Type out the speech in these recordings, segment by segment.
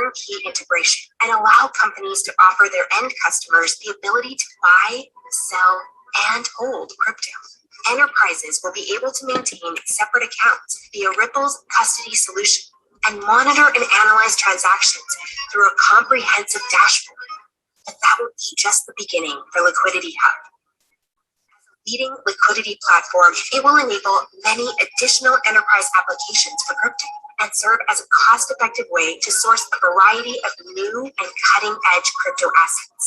turnkey integration and allow companies to offer their end customers the ability to buy, sell, and hold crypto. Enterprises will be able to maintain separate accounts via Ripple's custody solution and monitor and analyze transactions through a comprehensive dashboard. But that will be just the beginning for Liquidity Hub. As a leading liquidity platform, it will enable many additional enterprise applications for crypto and serve as a cost-effective way to source a variety of new and cutting-edge crypto assets.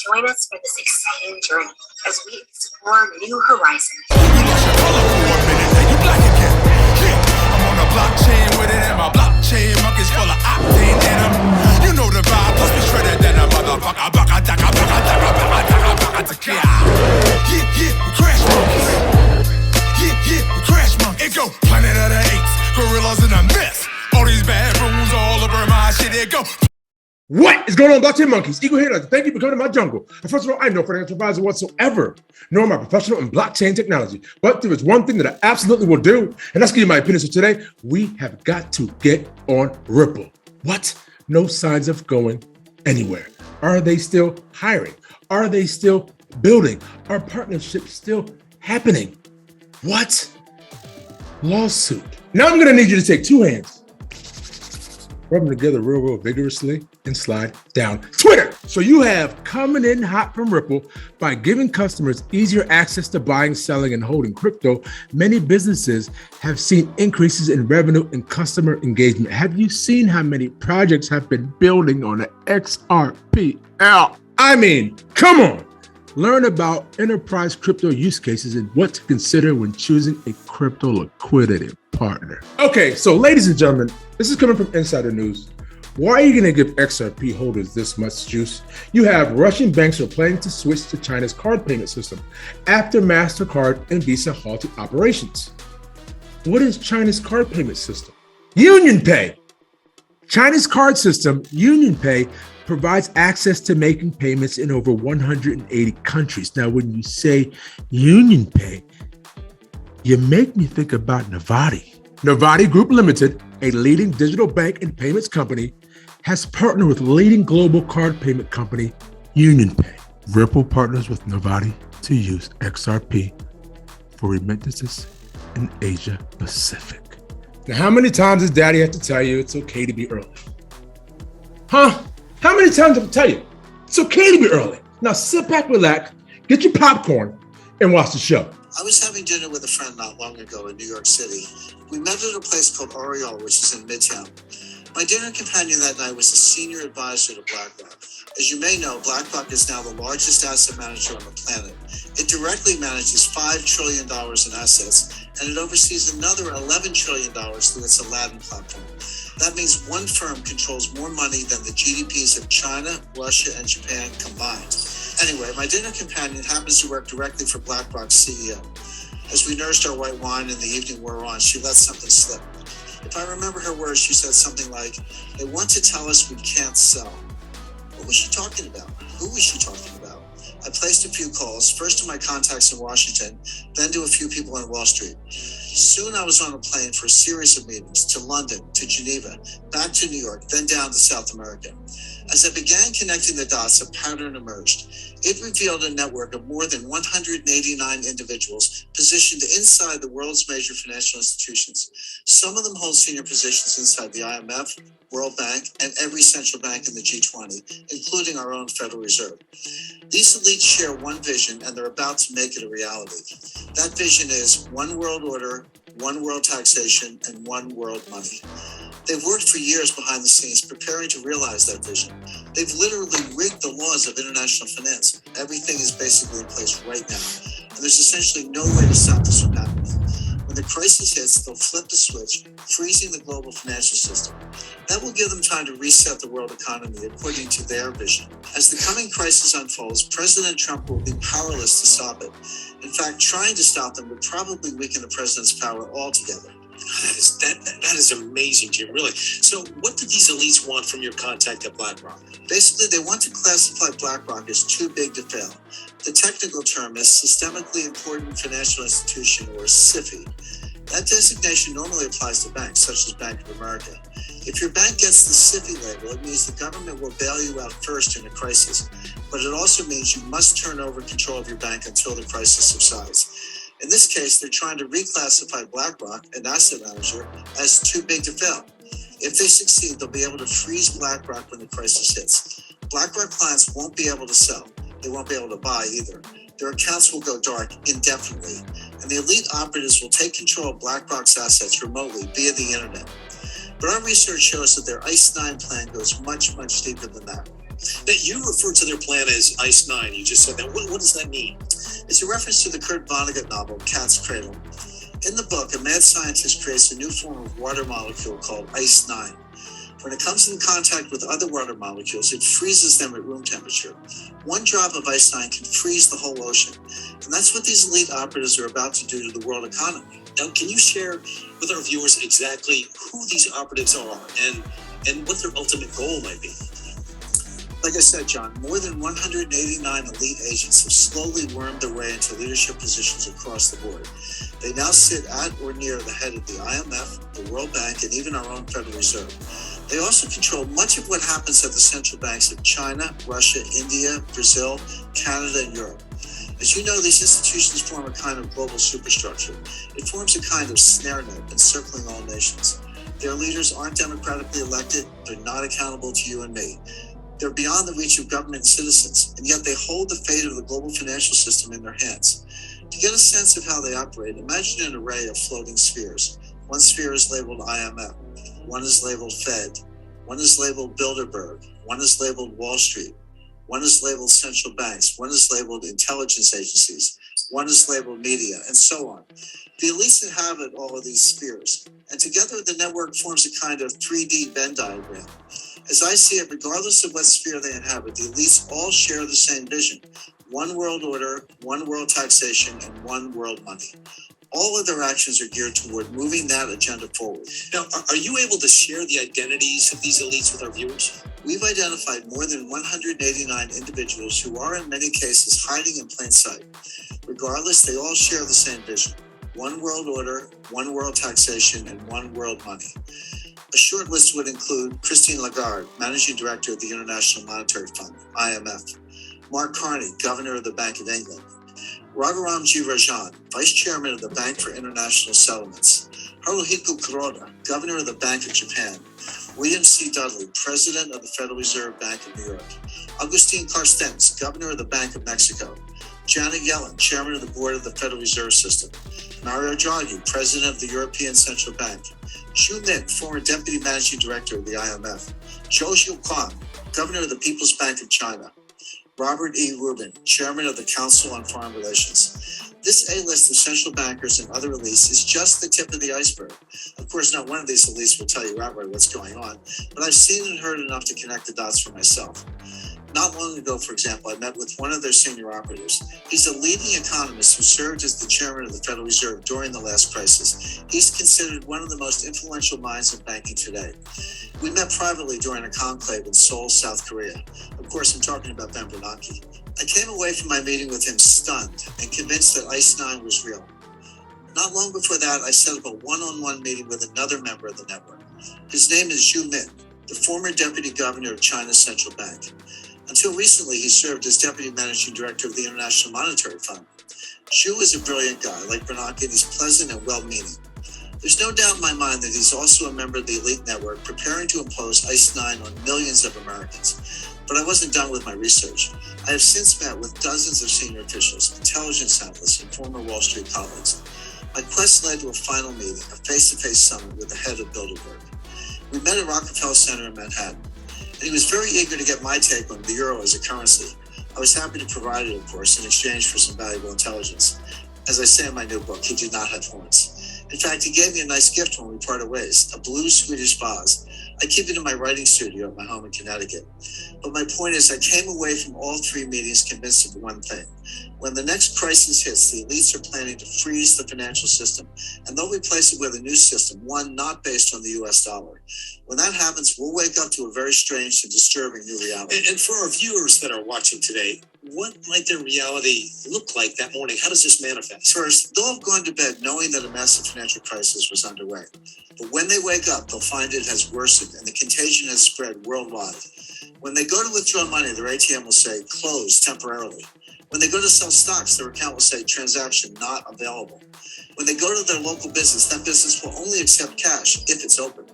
Join us for this exciting journey as we explore new horizons. You lost your color for a minute, then you black again. Yeah, I'm on a blockchain with it, and my blockchain monkeys full of octane in them. You know the vibe, plus we shredded than a motherfucker. Yeah, we crash monkeys. Yeah, we crash monkeys. It go Planet of the Apes, gorillas in a mess. All these bad rules all over my shit, it go. What is going on, blockchain monkeys? Eagle here. Thank you for coming to my jungle. And first of all, I know financial advisor whatsoever, nor am I professional in blockchain technology. But there is one thing that I absolutely will do, and that's give you my opinion. So today, we have got to get on Ripple. What? No signs of going anywhere. Are they still hiring? Are they still building? Are partnerships still happening? What? Lawsuit. Now I'm going to need you to take two hands, rub them together real vigorously, and slide down Twitter. So you have coming in hot from Ripple by giving customers easier access to buying, selling, and holding crypto. Many businesses have seen increases in revenue and customer engagement. Have you seen how many projects have been building on the XRP? I mean, come on. Learn about enterprise crypto use cases and what to consider when choosing a crypto liquidity partner. Okay, so ladies and gentlemen, this is coming from Insider News. Why are you going to give XRP holders this much juice? You have Russian banks are planning to switch to China's card payment system after MasterCard and Visa halted operations. What is China's card payment system? UnionPay. China's card system, UnionPay, provides access to making payments in over 180 countries. Now, when you say UnionPay, you make me think about Novati. Novati Group Limited, a leading digital bank and payments company, has partnered with leading global card payment company, UnionPay. Ripple partners with Novati to use XRP for remittances in Asia Pacific. Now, how many times does Daddy have to tell you it's okay to be early? Huh? How many times have I tell you it's okay to be early? Now sit back, relax, get your popcorn, and watch the show. I was having dinner with a friend not long ago in New York City. We met at a place called Oriole, which is in Midtown. My dinner companion that night was a senior advisor to BlackRock. As you may know, BlackRock is now the largest asset manager on the planet. It directly manages $5 trillion in assets, and it oversees another $11 trillion through its Aladdin platform. That means one firm controls more money than the GDPs of China, Russia, and Japan combined. Anyway, my dinner companion happens to work directly for BlackRock's CEO. As we nursed our white wine and the evening wore on, she let something slip. If I remember her words, she said something like, "They want to tell us we can't sell." What was she talking about? Who was she talking about? I placed a few calls, first to my contacts in Washington, then to a few people on Wall Street. Soon I was on a plane for a series of meetings to London, to Geneva, back to New York, then down to South America. As I began connecting the dots, a pattern emerged. It revealed a network of more than 189 individuals positioned inside the world's major financial institutions. Some of them hold senior positions inside the IMF, World Bank, and every central bank in the G20, including our own Federal Reserve. These elites share one vision, and they're about to make it a reality. That vision is one world order, one world taxation, and one world money. They've worked for years behind the scenes preparing to realize that vision. They've literally rigged the laws of international finance. Everything is basically in place right now, and there's essentially no way to stop this from happening. When the crisis hits, they'll flip the switch, freezing the global financial system. That will give them time to reset the world economy according to their vision. As the coming crisis unfolds, President Trump will be powerless to stop it. In fact, trying to stop them would probably weaken the president's power altogether. That is amazing, Jim, really. So what do these elites want from your contact at BlackRock? Basically, they want to classify BlackRock as too big to fail. The technical term is Systemically Important Financial Institution, or SIFI. That designation normally applies to banks, such as Bank of America. If your bank gets the SIFI label, it means the government will bail you out first in a crisis, but it also means you must turn over control of your bank until the crisis subsides. In this case, they're trying to reclassify BlackRock, an asset manager, as too big to fail. If they succeed, they'll be able to freeze BlackRock when the crisis hits. BlackRock clients won't be able to sell. They won't be able to buy either. Their accounts will go dark indefinitely, and the elite operatives will take control of BlackRock's assets remotely via the internet. But our research shows that their ICE-9 plan goes much, much deeper than that. Now, you refer to their plan as ICE-9. You just said that. What does that mean? It's a reference to the Kurt Vonnegut novel, Cat's Cradle. In the book, a mad scientist creates a new form of water molecule called ICE-9. When it comes in contact with other water molecules, it freezes them at room temperature. One drop of ICE-9 can freeze the whole ocean. And that's what these elite operatives are about to do to the world economy. Now, can you share with our viewers exactly who these operatives are and what their ultimate goal might be? Like I said, John, more than 189 elite agents have slowly wormed their way into leadership positions across the board. They now sit at or near the head of the IMF, the World Bank, and even our own Federal Reserve. They also control much of what happens at the central banks of China, Russia, India, Brazil, Canada, and Europe. As you know, these institutions form a kind of global superstructure. It forms a kind of snare net encircling all nations. Their leaders aren't democratically elected. They're not accountable to you and me. They're beyond the reach of government and citizens, and yet they hold the fate of the global financial system in their hands. To get a sense of how they operate, imagine an array of floating spheres. One sphere is labeled IMF. One is labeled Fed. One is labeled Bilderberg. One is labeled Wall Street. One is labeled central banks. One is labeled intelligence agencies. One is labeled media, and so on. The elites inhabit all of these spheres, and together the network forms a kind of 3D Venn diagram. As I see it, regardless of what sphere they inhabit, the elites all share the same vision: one world order, one world taxation, and one world money. All of their actions are geared toward moving that agenda forward. Now, are you able to share the identities of these elites with our viewers? We've identified more than 189 individuals who are in many cases hiding in plain sight. Regardless, they all share the same vision: one world order, one world taxation, and one world money. A short list would include Christine Lagarde, Managing Director of the International Monetary Fund, IMF; Mark Carney, Governor of the Bank of England; Raghuram G. Rajan, Vice Chairman of the Bank for International Settlements; Haruhiko Kuroda, Governor of the Bank of Japan; William C. Dudley, President of the Federal Reserve Bank of New York; Agustin Carstens, Governor of the Bank of Mexico; Janet Yellen, Chairman of the Board of the Federal Reserve System; Mario Draghi, President of the European Central Bank; Xu Min, former Deputy Managing Director of the IMF; Zhou Xiuquan, Governor of the People's Bank of China; Robert E. Rubin, Chairman of the Council on Foreign Relations. This A-list of central bankers and other elites is just the tip of the iceberg. Of course, not one of these elites will tell you outright what's going on, but I've seen and heard enough to connect the dots for myself. Not long ago, for example, I met with one of their senior operatives. He's a leading economist who served as the chairman of the Federal Reserve during the last crisis. He's considered one of the most influential minds in banking today. We met privately during a conclave in Seoul, South Korea. Of course, I'm talking about Ben Bernanke. I came away from my meeting with him stunned and convinced that ICE-9 was real. Not long before that, I set up a one-on-one meeting with another member of the network. His name is Xu Min, the former deputy governor of China's central bank. Until recently, he served as Deputy Managing Director of the International Monetary Fund. Xu is a brilliant guy. Like Bernanke, he's pleasant and well-meaning. There's no doubt in my mind that he's also a member of the elite network preparing to impose ICE-9 on millions of Americans. But I wasn't done with my research. I have since met with dozens of senior officials, intelligence analysts, and former Wall Street colleagues. My quest led to a final meeting, a face-to-face summit with the head of Bilderberg. We met at Rockefeller Center in Manhattan. And he was very eager to get my take on the euro as a currency. I was happy to provide it, of course, in exchange for some valuable intelligence. As I say in my new book, he did not have horns. In fact, he gave me a nice gift when we parted ways, a blue Swedish vase. I keep it in my writing studio at my home in Connecticut. But my point is, I came away from all three meetings convinced of one thing. When the next crisis hits, the elites are planning to freeze the financial system, and they'll replace it with a new system, one not based on the US dollar. When that happens, we'll wake up to a very strange and disturbing new reality. And for our viewers that are watching today, What might their reality look like that morning? How does this manifest? First, they'll have gone to bed knowing that a massive financial crisis was underway. But when they wake up, they'll find it has worsened and the contagion has spread worldwide. When they go to withdraw money, their ATM will say closed temporarily. When they go to sell stocks, their account will say transaction not available. When they go to their local business, that business will only accept cash if it's open.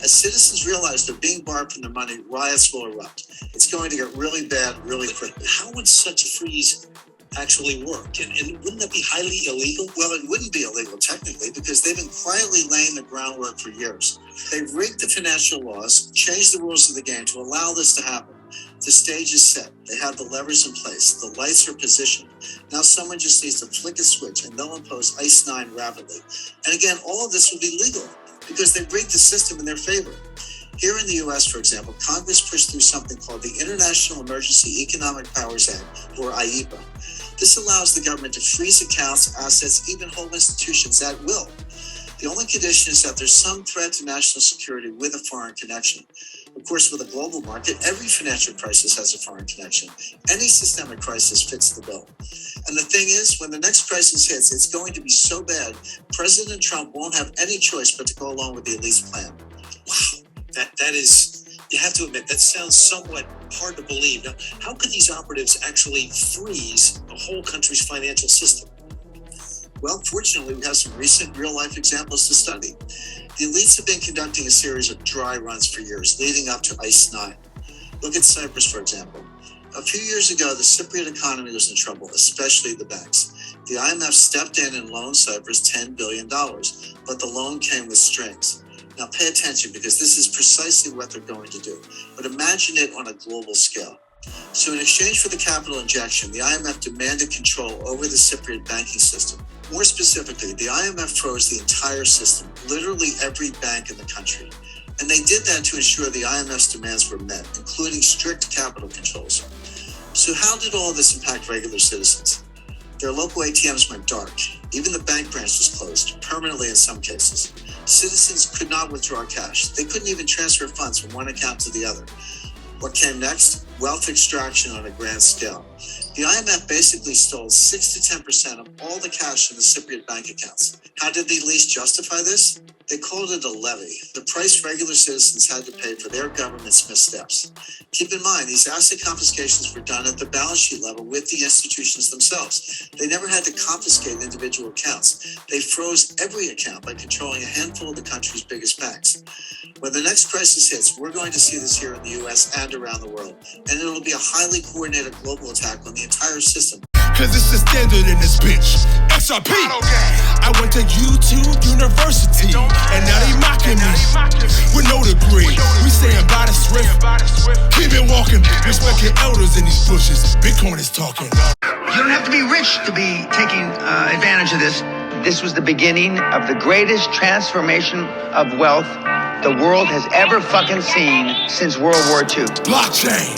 As citizens realize they're being barred from their money, riots will erupt. It's going to get really bad really quickly. How would such a freeze actually work? And wouldn't that be highly illegal? Well, it wouldn't be illegal technically because they've been quietly laying the groundwork for years. They've rigged the financial laws, changed the rules of the game to allow this to happen. The stage is set. They have the levers in place. The lights are positioned. Now someone just needs to flick a switch and they'll impose ICE 9 rapidly. And again, all of this will be legal because they rigged the system in their favor. Here in the US, for example, Congress pushed through something called the International Emergency Economic Powers Act, or IEPA. This allows the government to freeze accounts, assets, even whole institutions at will. The only condition is that there's some threat to national security with a foreign connection. Of course, with a global market, every financial crisis has a foreign connection. Any systemic crisis fits the bill. And the thing is, when the next crisis hits, it's going to be so bad, President Trump won't have any choice but to go along with the elite's plan. Wow, that is, you have to admit, that sounds somewhat hard to believe. Now, how could these operatives actually freeze a whole country's financial system? Well, fortunately, we have some recent real-life examples to study. The elites have been conducting a series of dry runs for years, leading up to ICE 9. Look at Cyprus, for example. A few years ago, the Cypriot economy was in trouble, especially the banks. The IMF stepped in and loaned Cyprus $10 billion, but the loan came with strings. Now pay attention because this is precisely what they're going to do. But imagine it on a global scale. So in exchange for the capital injection, the IMF demanded control over the Cypriot banking system. More specifically, the IMF froze the entire system, literally every bank in the country. And they did that to ensure the IMF's demands were met, including strict capital controls. So how did all of this impact regular citizens? Their local ATMs went dark. Even the bank branch was closed, permanently in some cases. Citizens could not withdraw cash. They couldn't even transfer funds from one account to the other. What came next? Wealth extraction on a grand scale. The IMF basically stole 6 to 10% of all the cash in the Cypriot bank accounts. How did the elites justify this? They called it a levy, the price regular citizens had to pay for their government's missteps. Keep in mind, these asset confiscations were done at the balance sheet level with the institutions themselves. They never had to confiscate individual accounts. They froze every account by controlling a handful of the country's biggest banks. When the next crisis hits, we're going to see this here in the US and around the world. And it'll be a highly coordinated global attack on the entire system. Cause it's the standard in this bitch. XRP. I went to YouTube University, and now they mocking me with no degree. We saying by the swift, keep it walking. Respect your elders in these bushes. Bitcoin is talking. You don't have to be rich to be taking advantage of this. This was the beginning of the greatest transformation of wealth the world has ever fucking seen since World War II. Blockchain.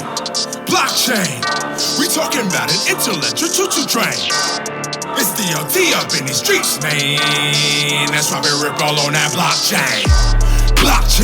We talking about an intellectual choo-choo train. It's DLT up in these streets, man. That's why we rip all on that blockchain.